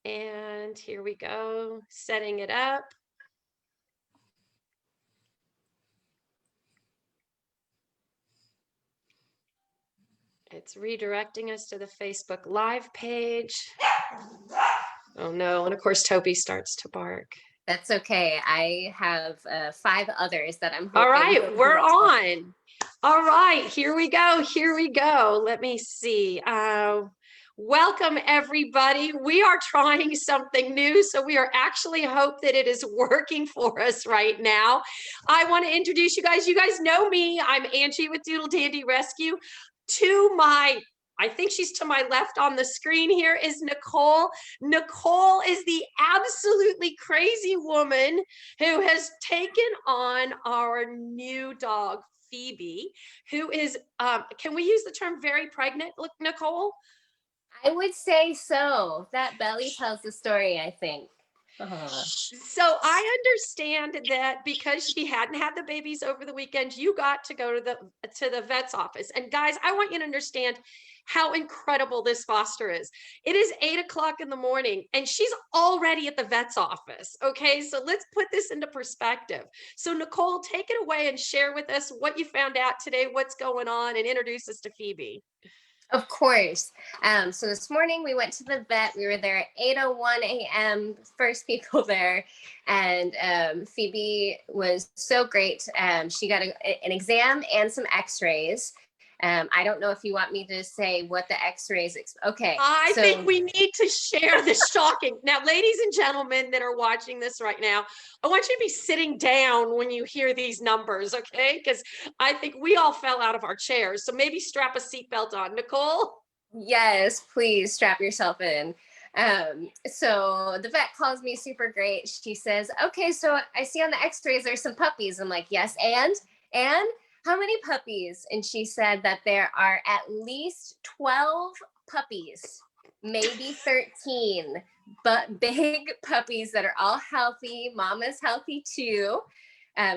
And here we go, setting it up. It's redirecting us to the Facebook Live page. Oh no, and of course Toby starts to bark. That's okay. I have 5 others that I'm hoping. All right, we're on. All right, here we go. Here we go. Let me see. Welcome everybody. We are trying something new, so we are actually hope that it is working for us right now. I want to introduce you guys. You guys know me. I'm Angie with Doodle Dandy Rescue. I think she's to my left on the screen here is Nicole. Nicole is the absolutely crazy woman who has taken on our new dog, PHOEBE, who is, can we use the term very pregnant, Nicole? I would say so. That belly tells the story, I think. So I understand that because she hadn't had the babies over the weekend, you got to go to the vet's office. And guys, I want you to understand how incredible this foster is. It is 8 o'clock in the morning and she's already at the vet's office. Okay, so let's put this into perspective. So Nicole, take it away and share with us what you found out today, what's going on, and introduce us to PHOEBE. Of course. So this morning we went to the vet. We were there at 8:01 a.m. First people there, and PHOEBE was so great. She got an exam and some X-rays. I don't know if you want me to say what the X-rays. Okay. I think we need to share the shocking. Now, ladies and gentlemen that are watching this right now, I want you to be sitting down when you hear these numbers, okay? Because I think we all fell out of our chairs. So maybe strap a seatbelt on. Nicole? Yes, please strap yourself in. So the vet calls me super great. She says, okay, so I see on the X-rays there's some puppies. I'm like, yes, and how many puppies? And she said that there are at least 12 puppies, maybe 13, but big puppies that are all healthy. Mama's healthy too.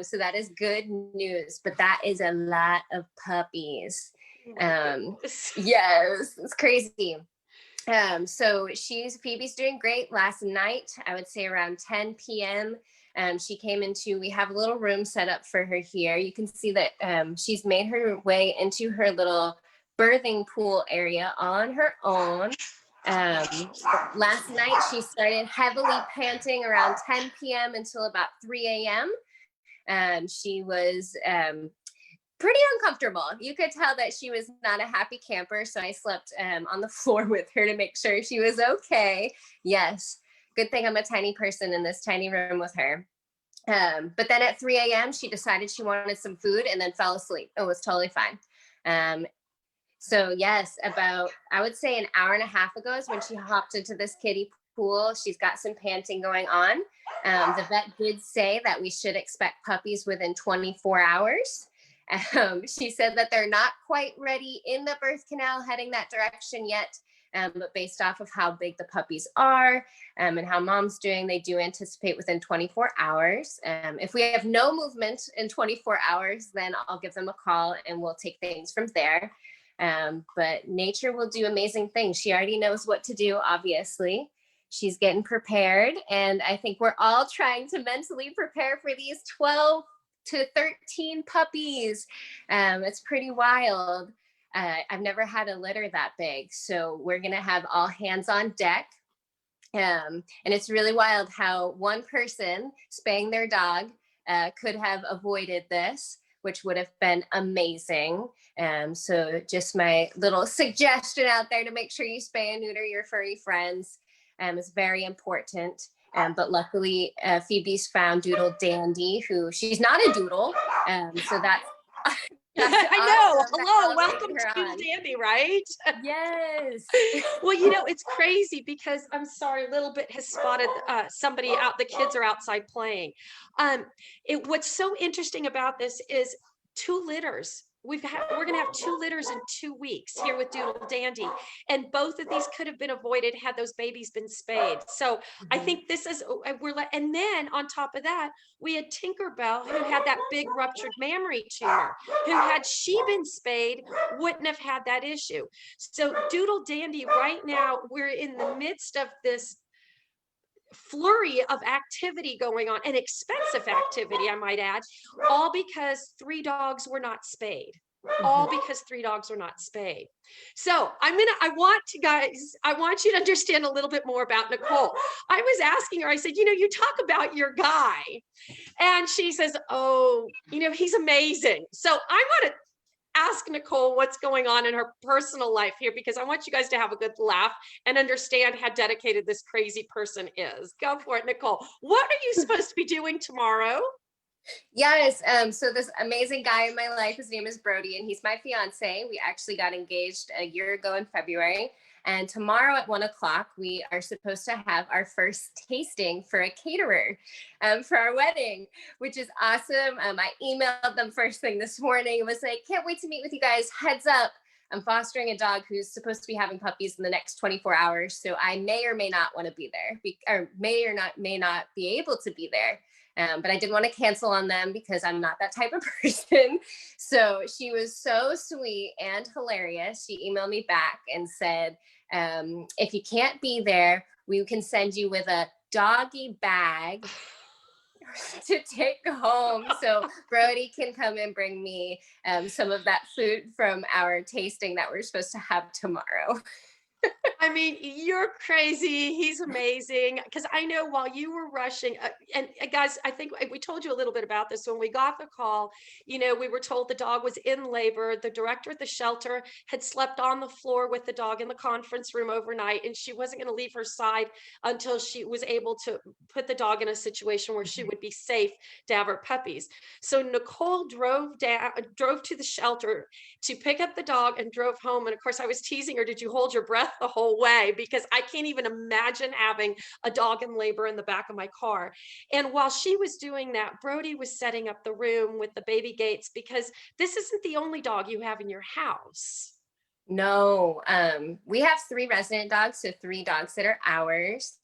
So that is good news, but that is a lot of puppies. Yes, it's crazy. So PHOEBE's doing great. Last night, I would say around 10 p.m., she came into, we have a little room set up for her here. You can see that she's made her way into her little birthing pool area on her own. Last night, she started heavily panting around 10 p.m. until about 3 a.m. She was pretty uncomfortable. You could tell that she was not a happy camper. So I slept on the floor with her to make sure she was okay. Yes. Good thing I'm a tiny person in this tiny room with her. But then at 3 a.m., she decided she wanted some food and then fell asleep. It was totally fine. So yes, about, I would say an hour and a half ago is when she hopped into this kiddie pool. She's got some panting going on. The vet did say that we should expect puppies within 24 hours. She said that they're not quite ready in the birth canal heading that direction yet. But based off of how big the puppies are and how mom's doing, they do anticipate within 24 hours. If we have no movement in 24 hours, then I'll give them a call and we'll take things from there. But nature will do amazing things. She already knows what to do, obviously. She's getting prepared. And I think we're all trying to mentally prepare for these 12 to 13 puppies. It's pretty wild. I've never had a litter that big, so we're gonna have all hands on deck. And it's really wild how one person spaying their dog could have avoided this, which would have been amazing. So just my little suggestion out there to make sure you spay and neuter your furry friends is very important. But luckily, PHOEBE's found Doodle Dandy, who she's not a doodle, so that's I know. Hello, welcome to Doodle Dandy, right? Yes. Well, you know, it's crazy because I'm sorry, Little Bit has spotted somebody out. The kids are outside playing. What's so interesting about this is 2 litters. We're going to have 2 litters in 2 weeks here with Doodle Dandy, and both of these could have been avoided had those babies been spayed. So I think this is and then on top of that, we had Tinkerbell, who had that big ruptured mammary tumor, who had she been spayed wouldn't have had that issue. So Doodle Dandy, right now we're in the midst of this flurry of activity going on, and expensive activity, I might add, all because 3 dogs were not spayed. All because 3 dogs were not spayed. So I want you to understand a little bit more about Nicole. I was asking her, I said, you talk about your guy. And she says, oh, he's amazing. So I want to ask Nicole what's going on in her personal life here, because I want you guys to have a good laugh and understand how dedicated this crazy person is. Go for it, Nicole. What are you supposed to be doing tomorrow? Yes. So this amazing guy in my life, his name is Brody, and he's my fiance. We actually got engaged a year ago in February. And tomorrow at 1:00, we are supposed to have our first tasting for a caterer for our wedding, which is awesome. I emailed them first thing this morning. It was like, can't wait to meet with you guys. Heads up. I'm fostering a dog who's supposed to be having puppies in the next 24 hours. So I may or may not want to be there, or may not be able to be there. But I didn't want to cancel on them because I'm not that type of person. So she was so sweet and hilarious. She emailed me back and said, if you can't be there, we can send you with a doggy bag to take home. So Brody can come and bring me some of that food from our tasting that we're supposed to have tomorrow. I mean, you're crazy. He's amazing. Because I know while you were rushing, and guys, I think we told you a little bit about this when we got the call. We were told the dog was in labor. The director at the shelter had slept on the floor with the dog in the conference room overnight, and she wasn't going to leave her side until she was able to put the dog in a situation where she would be safe to have her puppies. So Nicole drove to the shelter to pick up the dog and drove home. And of course, I was teasing her, did you hold your breath the whole way? Because I can't even imagine having a dog in labor in the back of my car. And while she was doing that, Brody was setting up the room with the baby gates, because this isn't the only dog you have in your house. No, we have 3 resident dogs, so 3 dogs that are ours.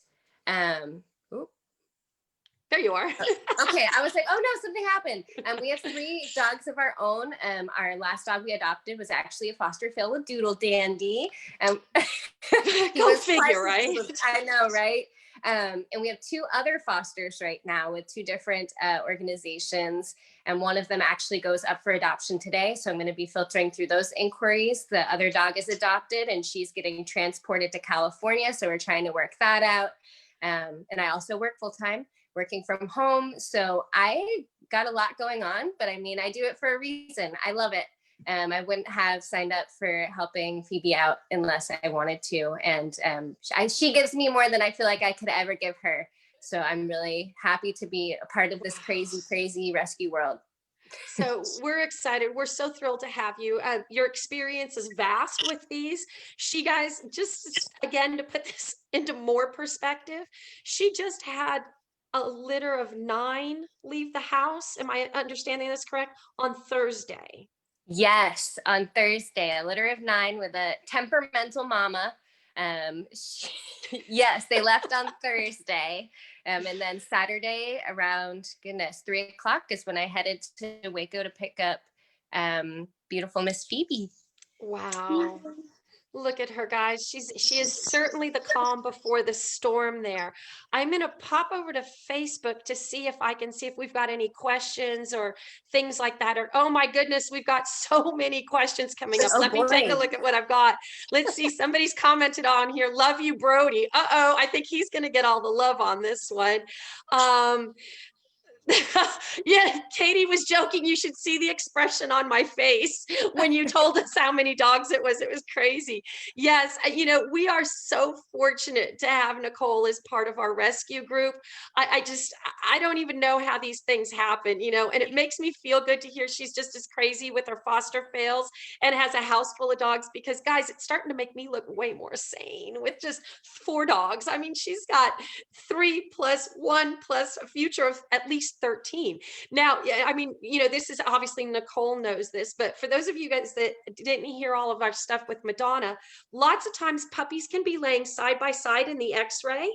There you are. Okay, I was like, oh no, something happened. We have 3 dogs of our own. Our last dog we adopted was actually a foster fill with Doodle Dandy. Go figure, right? I know, right? And we have 2 other fosters right now with 2 different organizations. And one of them actually goes up for adoption today. So I'm going to be filtering through those inquiries. The other dog is adopted and she's getting transported to California. So we're trying to work that out. And I also work full time, working from home. So I got a lot going on, but I mean, I do it for a reason. I love it. I wouldn't have signed up for helping Phoebe out unless I wanted to. And she gives me more than I feel like I could ever give her. So I'm really happy to be a part of this crazy, crazy rescue world. So we're excited. We're so thrilled to have you. Your experience is vast with these. She, guys, just again, to put this into more perspective, she just had a litter of 9 leave the house. Am I understanding this correct? On Thursday. Yes, on Thursday, a litter of 9 with a temperamental mama. Yes, they left on Thursday. And then Saturday around, 3:00 is when I headed to Waco to pick up beautiful Miss Phoebe. Wow. Look at her, guys. She is certainly the calm before the storm there. I'm going to pop over to Facebook to see if I can see if we've got any questions or things like that. Or, oh my goodness, we've got so many questions coming up. Let me take a look at what I've got. Let's see. Somebody's commented on here. Love you, Brody. Uh-oh, I think he's going to get all the love on this one. Yeah, Katie was joking. You should see the expression on my face when you told us how many dogs it was. It was crazy. Yes, we are so fortunate to have Nicole as part of our rescue group. I don't even know how these things happen, and it makes me feel good to hear she's just as crazy with her foster fails and has a house full of dogs, because guys, it's starting to make me look way more sane with just 4 dogs. I mean, she's got 3 plus 1 plus a future of at least 13. Now, I mean, this is obviously Nicole knows this, but for those of you guys that didn't hear all of our stuff with Madonna, lots of times puppies can be laying side by side in the x-ray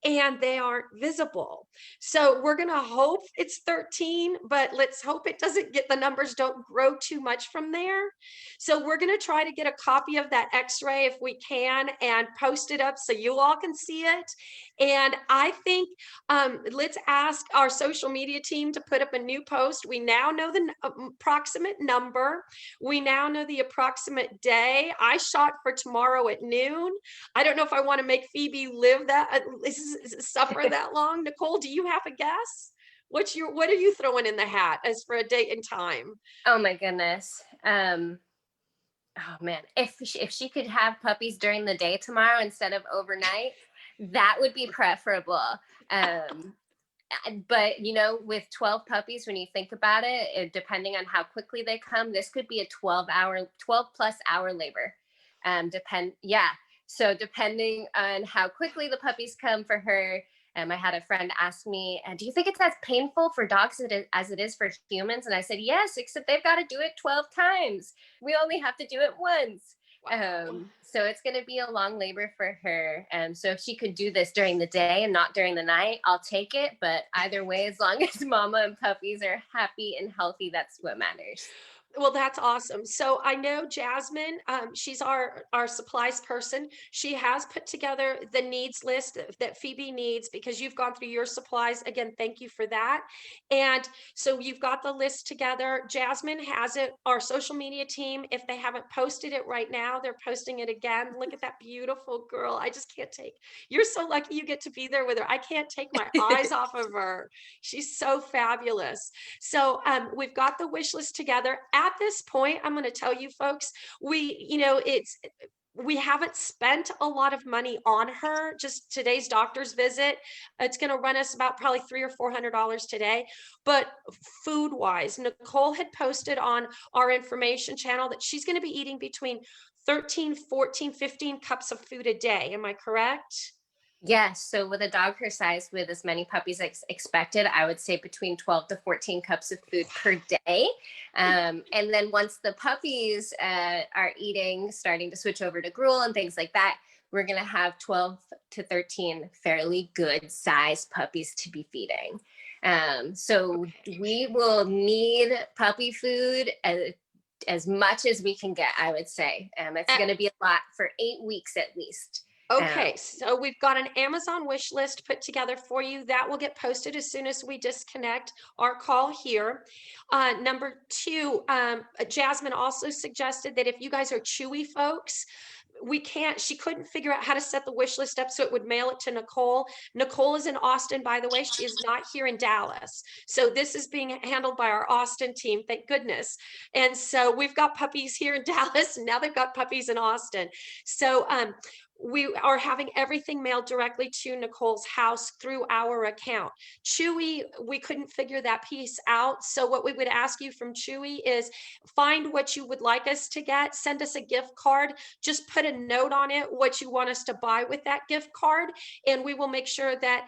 and they aren't visible. So we're going to hope it's 13, but let's hope it doesn't the numbers don't grow too much from there. So we're going to try to get a copy of that x-ray if we can and post it up so you all can see it. And I think let's ask our social media team to put up a new post. We now know the approximate number. We now know the approximate day. I shot for tomorrow at noon. I don't know if I want to make Phoebe live that, suffer that long. Nicole, do you have a guess? What are you throwing in the hat as for a date and time? Oh my goodness. Oh man, if she could have puppies during the day tomorrow instead of overnight, that would be preferable. But with 12 puppies, when you think about it, depending on how quickly they come, this could be a 12 plus hour labor. So depending on how quickly the puppies come for her, I had a friend ask me, do you think it's as painful for dogs as it is for humans? And I said, yes, except they've got to do it 12 times. We only have to do it once. Wow. So it's going to be a long labor for her. So if she could do this during the day and not during the night, I'll take it. But either way, as long as mama and puppies are happy and healthy, that's what matters. Well, that's awesome. So I know Jasmine, she's our supplies person. She has put together the needs list that Phoebe needs because you've gone through your supplies. Again, thank you for that. And so you've got the list together. Jasmine has it. Our social media team, if they haven't posted it right now, they're posting it again. Look at that beautiful girl. I just can't you're so lucky you get to be there with her. I can't take my eyes off of her. She's so fabulous. So we've got the wish list together. At this point, I'm going to tell you folks, we haven't spent a lot of money on her. Just today's doctor's visit, it's going to run us about probably $300 or $400 today. But food wise, Nicole had posted on our information channel that she's going to be eating between 13, 14, 15 cups of food a day. Am I correct? Yes. So with a dog her size, with as many puppies as expected, I would say between 12 to 14 cups of food per day. And then once the puppies are eating, starting to switch over to gruel and things like that, we're going to have 12 to 13 fairly good sized puppies to be feeding. So we will need puppy food as much as we can get, I would say. It's going to be a lot for 8 weeks at least. Okay, so we've got an Amazon wish list put together for you that will get posted as soon as we disconnect our call here. Number two, Jasmine also suggested that if you guys are Chewy folks, she couldn't figure out how to set the wish list up so it would mail it to Nicole. Nicole is in Austin, by the way. She is not here in Dallas. So this is being handled by our Austin team, thank goodness. And so we've got puppies here in Dallas and now they've got puppies in Austin. So we are having everything mailed directly to Nicole's house through our account. Chewy, we couldn't figure that piece out. So what we would ask you from Chewy is find what you would like us to get, send us a gift card, just put a note on it, what you want us to buy with that gift card. And we will make sure that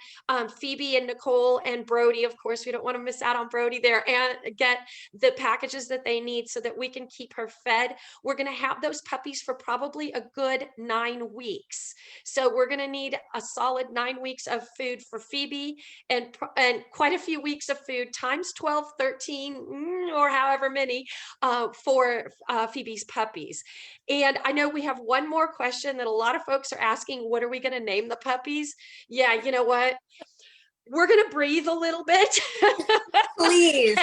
Phoebe and Nicole and Brody, of course, we don't want to miss out on Brody there, and get the packages that they need so that we can keep her fed. We're going to have those puppies for probably a good 9 weeks. So we're going to need a solid 9 weeks of food for Phoebe and quite a few weeks of food times 12, 13, or however many for Phoebe's puppies. And I know we have one more question that a lot of folks are asking, what are we going to name the puppies? Yeah, you know what? We're going to breathe a little bit. Please.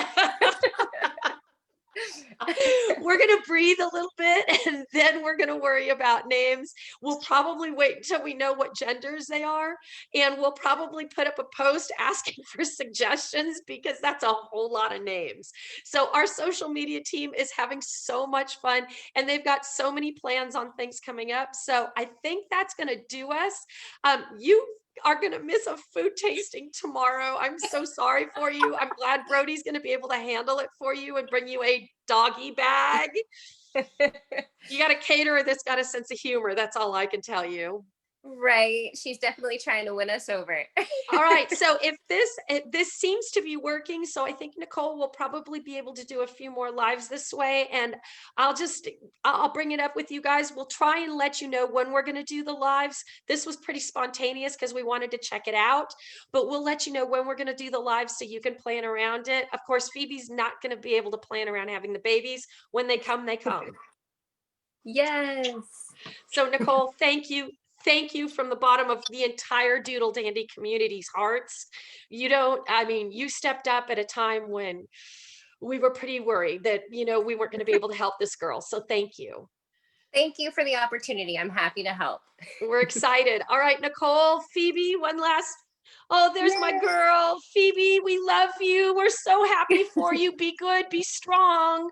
We're going to breathe a little bit and then we're going to worry about names. We'll probably wait until we know what genders they are. And we'll probably put up a post asking for suggestions because that's a whole lot of names. So our social media team is having so much fun and they've got so many plans on things coming up. So I think that's going to do us. You are going to miss a food tasting tomorrow. I'm so sorry for you. I'm glad Brody's going to be able to handle it for you and bring you a doggy bag. You got a caterer that's got a sense of humor. That's all I can tell you. Right. She's definitely trying to win us over. All right. So if this seems to be working, so I think Nicole will probably be able to do a few more lives this way, and I'll just I'll bring it up with you guys. We'll try and let you know when we're going to do the lives. This was pretty spontaneous because we wanted to check it out, but we'll let you know when we're going to do the lives so you can plan around it. Of course, Phoebe's not going to be able to plan around having the babies. When they come, they come. Yes. So Nicole, thank you. Thank you from the bottom of the entire Doodle Dandy community's hearts. You don't, I mean, you stepped up at a time when we were pretty worried that, we weren't going to be able to help this girl. So thank you. Thank you for the opportunity. I'm happy to help. We're excited. All right, Nicole, Phoebe, one last. Oh, there's my Yes. girl. Phoebe, we love you. We're so happy for you. Be good, be strong.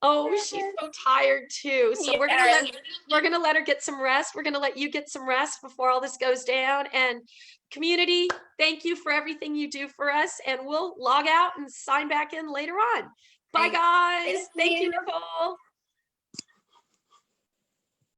Oh, she's so tired too. So Yes. we're gonna let her get some rest. We're gonna let you get some rest before all this goes down. And community, thank you for everything you do for us. And we'll log out and sign back in later on. Bye, Right. guys. Thank Thank you, you. Nicole.